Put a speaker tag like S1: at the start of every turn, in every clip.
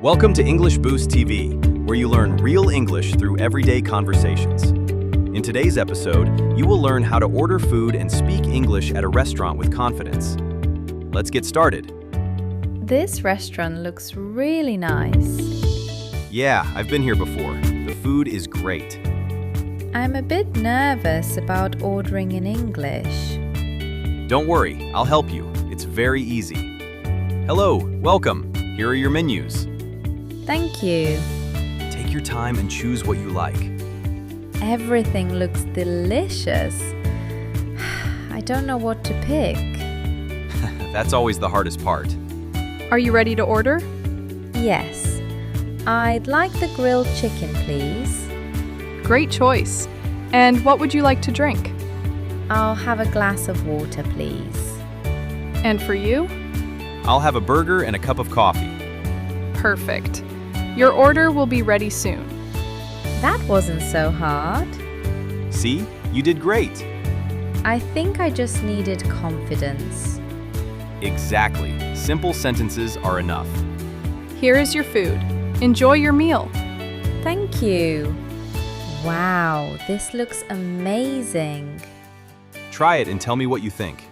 S1: Welcome to English Boost TV, where you learn real English through everyday conversations. In today's episode, you will learn how to order food and speak English at a restaurant with confidence. Let's get started.
S2: This restaurant looks really nice.
S1: Yeah, I've been here before. The food is great.
S2: I'm a bit nervous about ordering in English.
S1: Don't worry, I'll help you. It's very easy. Hello, welcome. Here are your menus.
S2: Thank you.
S1: Take your time and choose what you like.
S2: Everything looks delicious. I don't know what to pick.
S1: That's always the hardest part.
S3: Are you ready to order?
S2: Yes. I'd like the grilled chicken, please.
S3: Great choice. And what would you like to drink?
S2: I'll have a glass of water, please.
S3: And for you?
S1: I'll have a burger and a cup of coffee.
S3: Perfect. Your order will be ready soon.
S2: That wasn't so hard.
S1: See? You did great.
S2: I think I just needed confidence.
S1: Exactly. Simple sentences are enough.
S3: Here is your food. Enjoy your meal.
S2: Thank you. Wow, this looks amazing.
S1: Try it and tell me what you think.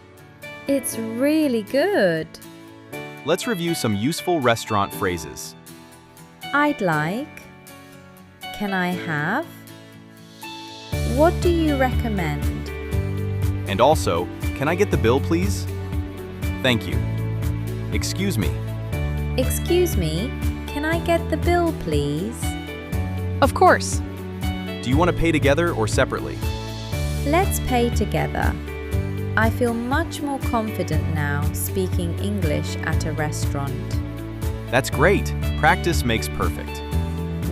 S2: It's really good.
S1: Let's review some useful restaurant phrases.
S2: I'd like. Can I have? What do you recommend?
S1: And also, can I get the bill, please? Thank you. Excuse me.
S2: Excuse me, can I get the bill, please?
S3: Of course.
S1: Do you want to pay together or separately?
S2: Let's pay together. I feel much more confident now speaking English at a restaurant.
S1: That's great. Practice makes perfect.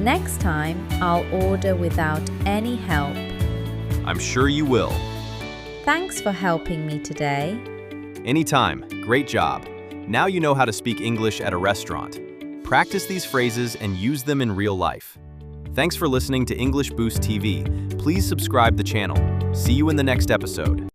S2: Next time, I'll order without any help.
S1: I'm sure you will.
S2: Thanks for helping me today.
S1: Anytime. Great job. Now you know how to speak English at a restaurant. Practice these phrases and use them in real life. Thanks for listening to English Boost TV. Please subscribe the channel. See you in the next episode.